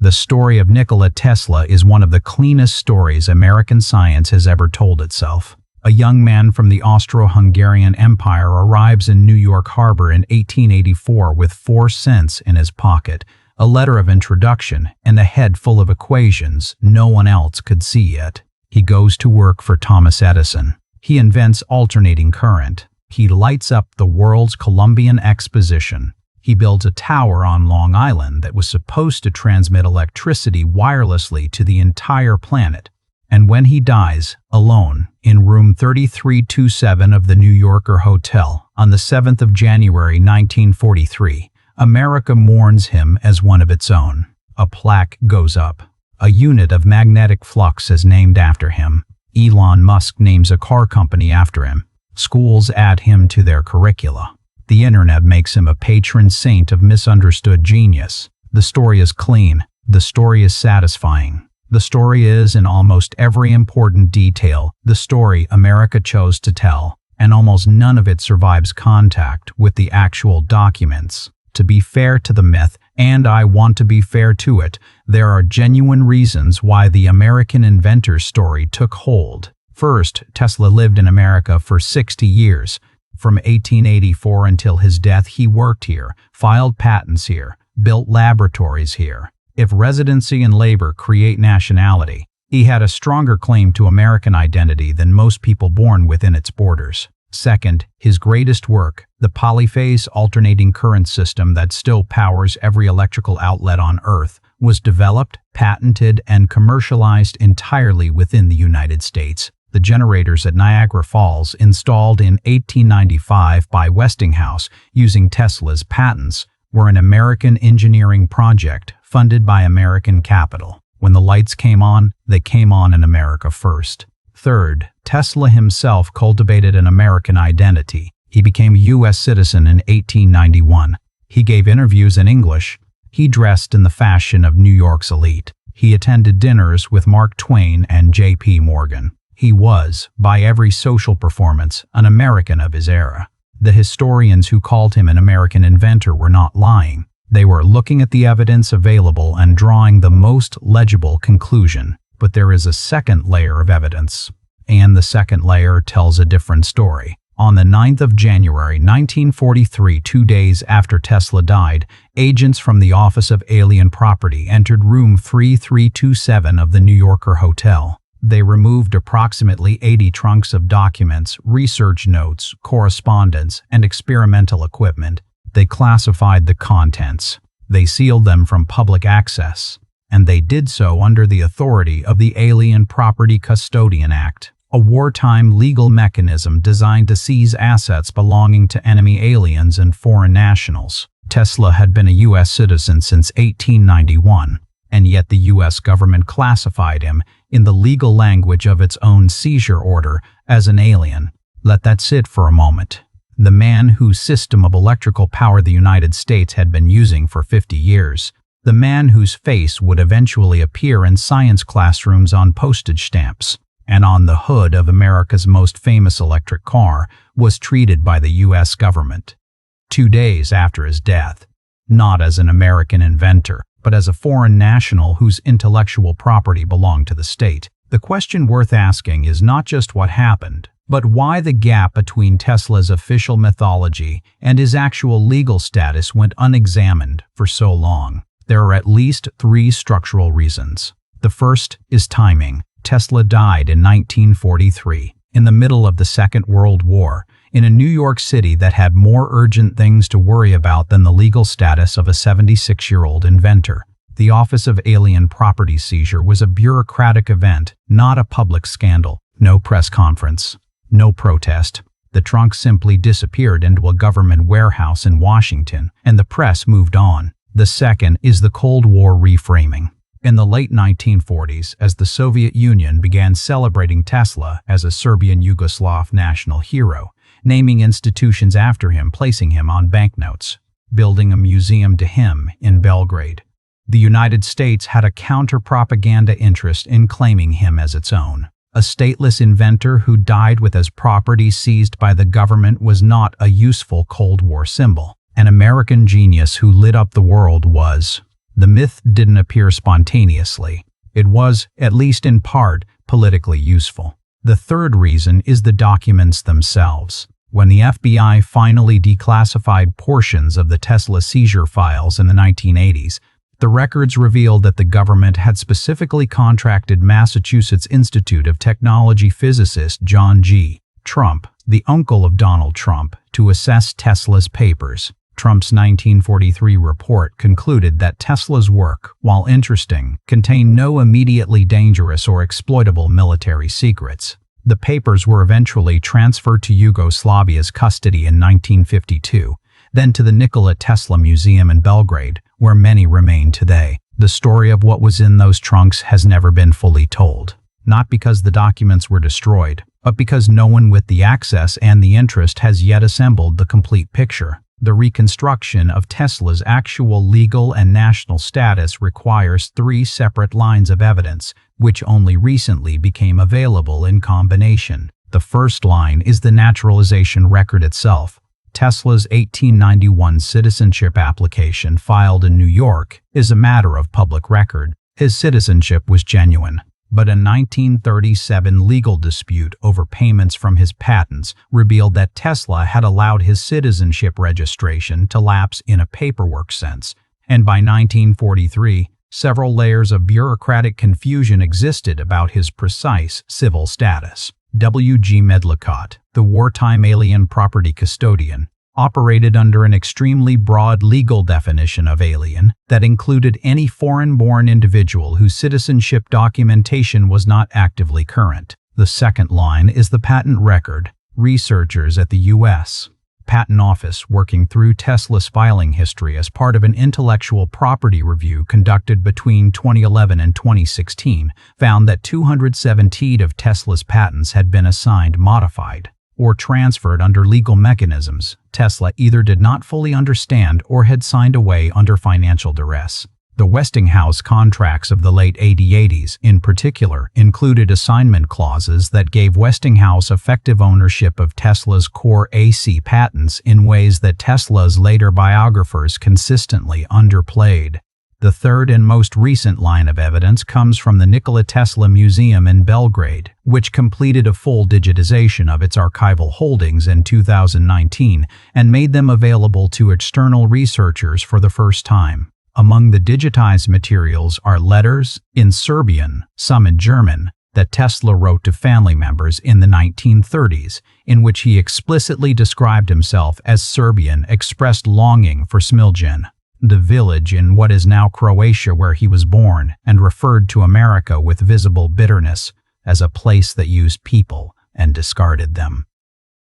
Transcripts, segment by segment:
The story of Nikola Tesla is one of the cleanest stories American science has ever told itself. A young man from the Austro-Hungarian Empire arrives in New York Harbor in 1884 with 4 cents in his pocket, a letter of introduction, and a head full of equations no one else could see yet. He goes to work for Thomas Edison. He invents alternating current. He lights up the world's Columbian Exposition. He builds a tower on Long Island that was supposed to transmit electricity wirelessly to the entire planet. And when he dies, alone, in room 3327 of the New Yorker Hotel, on the 7th of January 1943, America mourns him as one of its own. A plaque goes up. A unit of magnetic flux is named after him. Elon Musk names a car company after him. Schools add him to their curricula. The internet makes him a patron saint of misunderstood genius. The story is clean. The story is satisfying. The story is, in almost every important detail, the story America chose to tell, and almost none of it survives contact with the actual documents. To be fair to the myth, and I want to be fair to it, there are genuine reasons why the American inventor's story took hold. First, Tesla lived in America for 60 years. From 1884 until his death, he worked here, filed patents here, built laboratories here. If residency and labor create nationality, he had a stronger claim to American identity than most people born within its borders. Second, his greatest work, the polyphase alternating current system that still powers every electrical outlet on Earth, was developed, patented, and commercialized entirely within the United States. The generators at Niagara Falls, installed in 1895 by Westinghouse using Tesla's patents, were an American engineering project funded by American capital. When the lights came on, they came on in America first. Third, Tesla himself cultivated an American identity. He became a U.S. citizen in 1891. He gave interviews in English. He dressed in the fashion of New York's elite. He attended dinners with Mark Twain and J.P. Morgan. He was, by every social performance, an American of his era. The historians who called him an American inventor were not lying. They were looking at the evidence available and drawing the most legible conclusion. But there is a second layer of evidence, and the second layer tells a different story. On the 9th of January 1943, 2 days after Tesla died, agents from the Office of Alien Property entered room 3327 of the New Yorker Hotel. They removed approximately 80 trunks of documents, research notes, correspondence, and experimental equipment. They classified the contents. They sealed them from public access, and they did so under the authority of the Alien Property Custodian Act, a wartime legal mechanism designed to seize assets belonging to enemy aliens and foreign nationals. Tesla had been a U.S. citizen since 1891. And yet the U.S. government classified him, in the legal language of its own seizure order, as an alien. Let that sit for a moment. The man whose system of electrical power the United States had been using for 50 years. The man whose face would eventually appear in science classrooms on postage stamps, and on the hood of America's most famous electric car, was treated by the U.S. government. 2 days after his death, not as an American inventor, but as a foreign national whose intellectual property belonged to the state. The question worth asking is not just what happened, but why the gap between Tesla's official mythology and his actual legal status went unexamined for so long. There are at least 3 structural reasons. The first is timing. Tesla died in 1943, in the middle of the Second World War, in a New York City that had more urgent things to worry about than the legal status of a 76-year-old inventor. The Office of Alien Property Seizure was a bureaucratic event, not a public scandal. No press conference. No protest. The trunk simply disappeared into a government warehouse in Washington, and the press moved on. The second is the Cold War reframing. In the late 1940s, as the Soviet Union began celebrating Tesla as a Serbian Yugoslav national hero, naming institutions after him, placing him on banknotes, building a museum to him in Belgrade, the United States had a counter-propaganda interest in claiming him as its own. A stateless inventor who died with his property seized by the government was not a useful Cold War symbol. An American genius who lit up the world was. The myth didn't appear spontaneously. It was, at least in part, politically useful. The third reason is the documents themselves. When the FBI finally declassified portions of the Tesla seizure files in the 1980s, the records revealed that the government had specifically contracted Massachusetts Institute of Technology physicist John G. Trump, the uncle of Donald Trump, to assess Tesla's papers. Trump's 1943 report concluded that Tesla's work, while interesting, contained no immediately dangerous or exploitable military secrets. The papers were eventually transferred to Yugoslavia's custody in 1952, then to the Nikola Tesla Museum in Belgrade, where many remain today. The story of what was in those trunks has never been fully told. Not because the documents were destroyed, but because no one with the access and the interest has yet assembled the complete picture. The reconstruction of Tesla's actual legal and national status requires three separate lines of evidence, which only recently became available in combination. The first line is the naturalization record itself. Tesla's 1891 citizenship application filed in New York is a matter of public record. His citizenship was genuine. But a 1937 legal dispute over payments from his patents revealed that Tesla had allowed his citizenship registration to lapse in a paperwork sense, and by 1943, several layers of bureaucratic confusion existed about his precise civil status. W. G. Medlicott, the wartime alien property custodian, operated under an extremely broad legal definition of alien that included any foreign-born individual whose citizenship documentation was not actively current. The second line is the patent record. Researchers at the U.S. Patent Office, working through Tesla's filing history as part of an intellectual property review conducted between 2011 and 2016, found that 217 of Tesla's patents had been assigned modified or transferred under legal mechanisms Tesla either did not fully understand or had signed away under financial duress. The Westinghouse contracts of the late 80s, in particular, included assignment clauses that gave Westinghouse effective ownership of Tesla's core AC patents in ways that Tesla's later biographers consistently underplayed. The third and most recent line of evidence comes from the Nikola Tesla Museum in Belgrade, which completed a full digitization of its archival holdings in 2019 and made them available to external researchers for the first time. Among the digitized materials are letters, in Serbian, some in German, that Tesla wrote to family members in the 1930s, in which he explicitly described himself as Serbian, expressed longing for Smiljan, the village in what is now Croatia where he was born, and referred to America with visible bitterness as a place that used people and discarded them.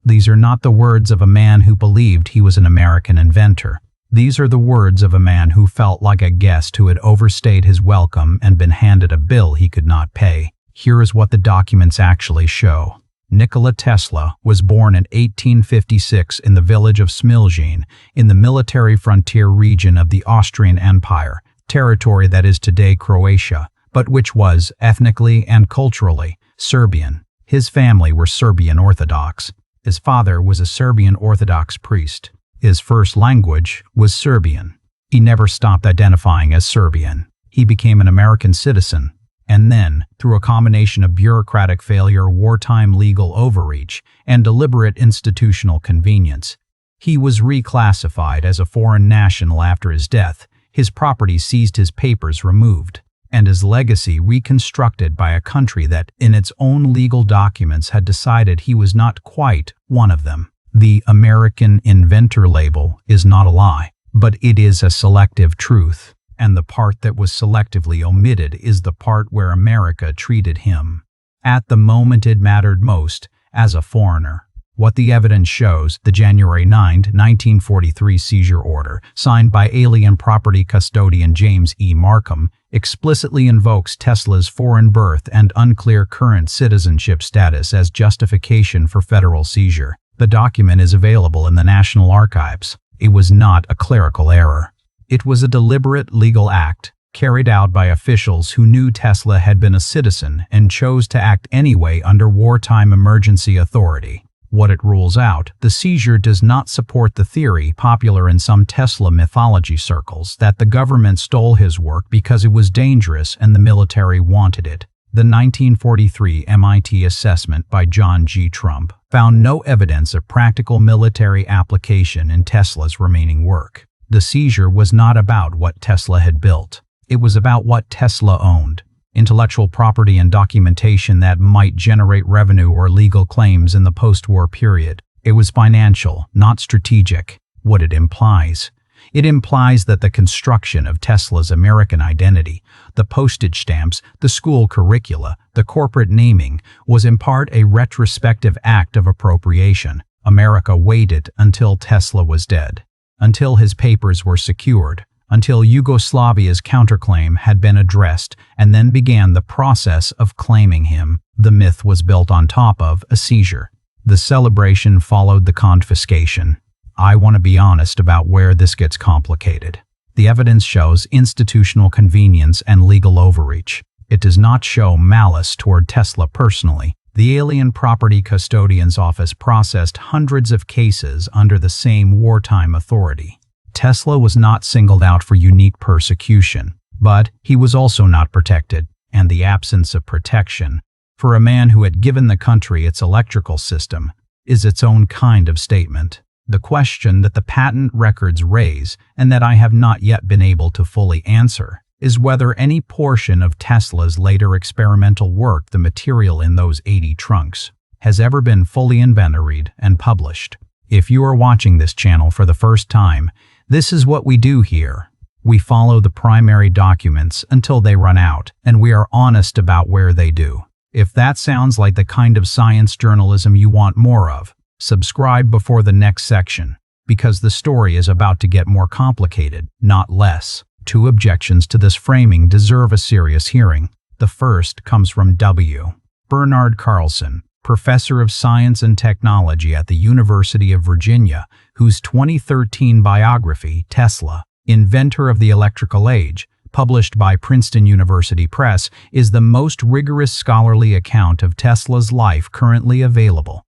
These are not the words of a man who believed he was an American inventor. These are the words of a man who felt like a guest who had overstayed his welcome and been handed a bill he could not pay. Here is what the documents actually show. Nikola Tesla was born in 1856 in the village of Smiljan in the military frontier region of the Austrian Empire, territory that is today Croatia, but which was, ethnically and culturally, Serbian. His family were Serbian Orthodox. His father was a Serbian Orthodox priest. His first language was Serbian. He never stopped identifying as Serbian. He became an American citizen, and then, through a combination of bureaucratic failure, wartime legal overreach, and deliberate institutional convenience, he was reclassified as a foreign national after his death, his property seized, his papers removed, and his legacy reconstructed by a country that, in its own legal documents, had decided he was not quite one of them. The American inventor label is not a lie, but it is a selective truth. And the part that was selectively omitted is the part where America treated him, at the moment it mattered most, as a foreigner. What the evidence shows, the January 9, 1943 seizure order, signed by alien property custodian James E. Markham, explicitly invokes Tesla's foreign birth and unclear current citizenship status as justification for federal seizure. The document is available in the National Archives. It was not a clerical error. It was a deliberate legal act, carried out by officials who knew Tesla had been a citizen and chose to act anyway under wartime emergency authority. What it rules out, the seizure does not support the theory, popular in some Tesla mythology circles, that the government stole his work because it was dangerous and the military wanted it. The 1943 MIT assessment by John G. Trump found no evidence of practical military application in Tesla's remaining work. The seizure was not about what Tesla had built. It was about what Tesla owned. Intellectual property and documentation that might generate revenue or legal claims in the post-war period. It was financial, not strategic. What it implies? It implies that the construction of Tesla's American identity, the postage stamps, the school curricula, the corporate naming, was in part a retrospective act of appropriation. America waited until Tesla was dead, until his papers were secured, until Yugoslavia's counterclaim had been addressed, and then began the process of claiming him. The myth was built on top of a seizure. The celebration followed the confiscation. I want to be honest about where this gets complicated. The evidence shows institutional convenience and legal overreach. It does not show malice toward Tesla personally. The Alien Property Custodian's Office processed hundreds of cases under the same wartime authority. Tesla was not singled out for unique persecution, but he was also not protected, and the absence of protection, for a man who had given the country its electrical system, is its own kind of statement. The question that the patent records raise, and that I have not yet been able to fully answer, is whether any portion of Tesla's later experimental work, the material in those 80 trunks, has ever been fully inventoried and published. If you are watching this channel for the first time, this is what we do here. We follow the primary documents until they run out, and we are honest about where they do. If that sounds like the kind of science journalism you want more of, subscribe before the next section, because the story is about to get more complicated, not less. 2 objections to this framing deserve a serious hearing. The first comes from W. Bernard Carlson, professor of science and technology at the University of Virginia, whose 2013 biography, Tesla, Inventor of the Electrical Age, published by Princeton University Press, is the most rigorous scholarly account of Tesla's life currently available.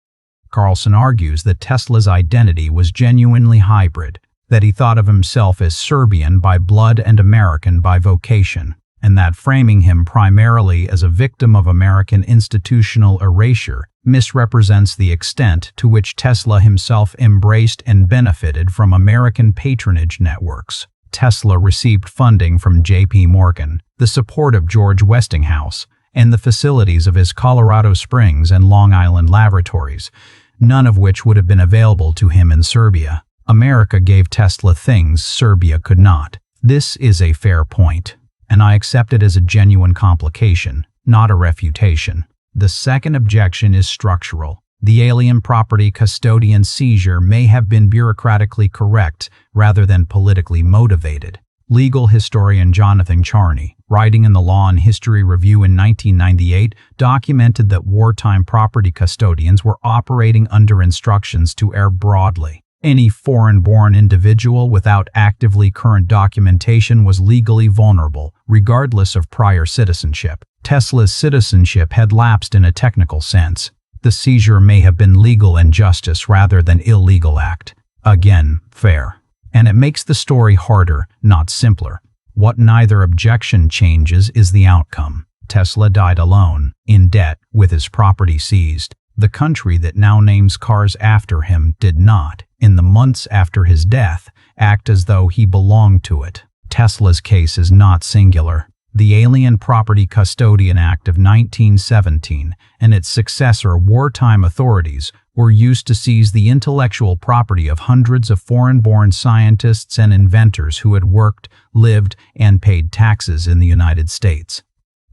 Carlson argues that Tesla's identity was genuinely hybrid, that he thought of himself as Serbian by blood and American by vocation, and that framing him primarily as a victim of American institutional erasure misrepresents the extent to which Tesla himself embraced and benefited from American patronage networks. Tesla received funding from J.P. Morgan, the support of George Westinghouse, and the facilities of his Colorado Springs and Long Island laboratories, none of which would have been available to him in Serbia. America gave Tesla things Serbia could not. This is a fair point, and I accept it as a genuine complication, not a refutation. The second objection is structural. The alien property custodian seizure may have been bureaucratically correct rather than politically motivated. Legal historian Jonathan Charney, writing in the Law and History Review in 1998, documented that wartime property custodians were operating under instructions to err broadly. Any foreign-born individual without actively current documentation was legally vulnerable, regardless of prior citizenship. Tesla's citizenship had lapsed in a technical sense. The seizure may have been legal injustice rather than illegal act. Again, fair. And it makes the story harder, not simpler. What neither objection changes is the outcome. Tesla died alone, in debt, with his property seized. The country that now names cars after him did not, in the months after his death, act as though he belonged to it. Tesla's case is not singular. The Alien Property Custodian Act of 1917 and its successor wartime authorities were used to seize the intellectual property of hundreds of foreign-born scientists and inventors who had worked, lived, and paid taxes in the United States.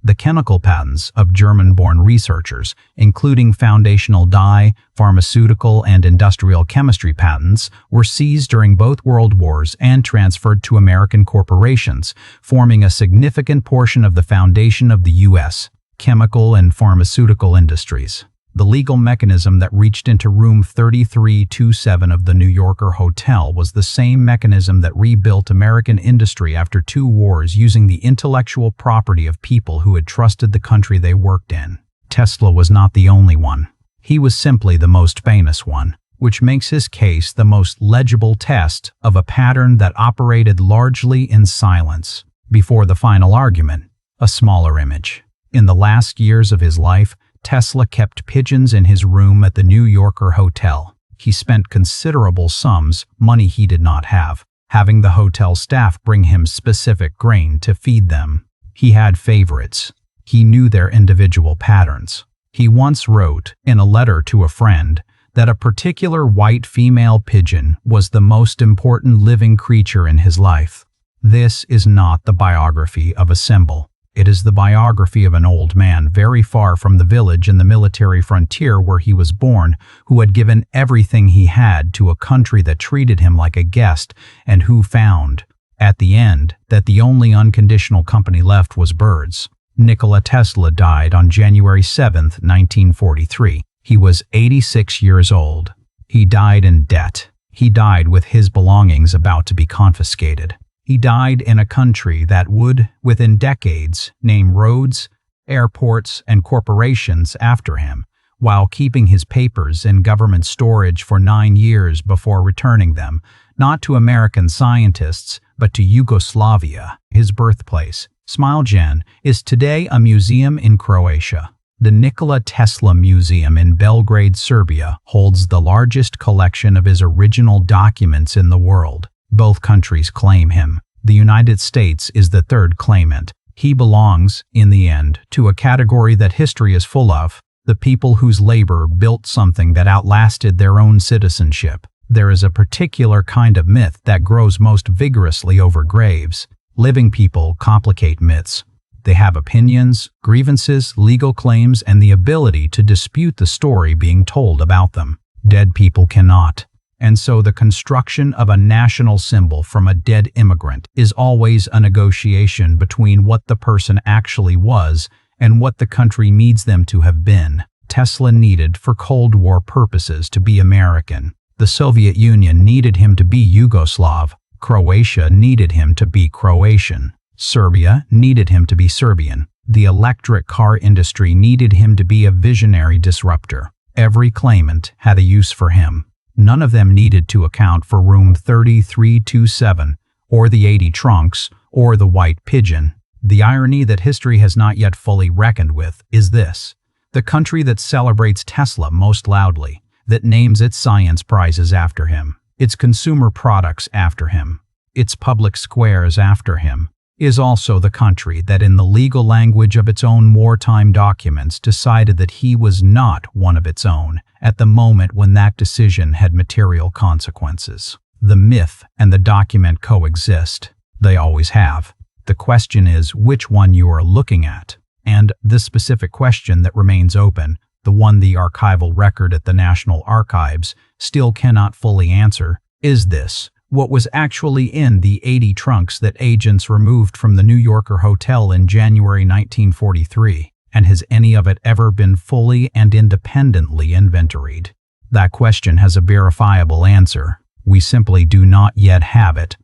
The chemical patents of German-born researchers, including foundational dye, pharmaceutical, and industrial chemistry patents, were seized during both World Wars and transferred to American corporations, forming a significant portion of the foundation of the U.S. chemical and pharmaceutical industries. The legal mechanism that reached into room 3327 of the New Yorker Hotel was the same mechanism that rebuilt American industry after 2 wars, using the intellectual property of people who had trusted the country they worked in. Tesla was not the only one. He was simply the most famous one, which makes his case the most legible test of a pattern that operated largely in silence. Before the final argument, a smaller image. In the last years of his life, Tesla kept pigeons in his room at the New Yorker hotel. He spent considerable sums, money he did not have, having the hotel staff bring him specific grain to feed them. He had favorites. He knew their individual patterns. He once wrote, in a letter to a friend, that a particular white female pigeon was the most important living creature in his life. This is not the biography of a symbol. It is the biography of an old man very far from the village in the military frontier where he was born, who had given everything he had to a country that treated him like a guest, and who found, at the end, that the only unconditional company left was birds. Nikola Tesla died on January 7, 1943. He was 86 years old. He died in debt. He died with his belongings about to be confiscated. He died in a country that would, within decades, name roads, airports, and corporations after him, while keeping his papers in government storage for 9 years before returning them, not to American scientists, but to Yugoslavia, his birthplace. Smiljan is today a museum in Croatia. The Nikola Tesla Museum in Belgrade, Serbia, holds the largest collection of his original documents in the world. Both countries claim him. The United States is the third claimant. He belongs, in the end, to a category that history is full of, the people whose labor built something that outlasted their own citizenship. There is a particular kind of myth that grows most vigorously over graves. Living people complicate myths. They have opinions, grievances, legal claims, and the ability to dispute the story being told about them. Dead people cannot. And so the construction of a national symbol from a dead immigrant is always a negotiation between what the person actually was and what the country needs them to have been. Tesla needed for Cold War purposes to be American. The Soviet Union needed him to be Yugoslav. Croatia needed him to be Croatian. Serbia needed him to be Serbian. The electric car industry needed him to be a visionary disruptor. Every claimant had a use for him. None of them needed to account for room 3327, or the 80 trunks, or the white pigeon. The irony that history has not yet fully reckoned with is this. The country that celebrates Tesla most loudly, that names its science prizes after him, its consumer products after him, its public squares after him, is also the country that in the legal language of its own wartime documents decided that he was not one of its own at the moment when that decision had material consequences. The myth and the document coexist. They always have. The question is which one you are looking at. And the specific question that remains open, the one the archival record at the National Archives still cannot fully answer, is this: what was actually in the 80 trunks that agents removed from the New Yorker hotel in January 1943, and has any of it ever been fully and independently inventoried? That question has a verifiable answer. We simply do not yet have it.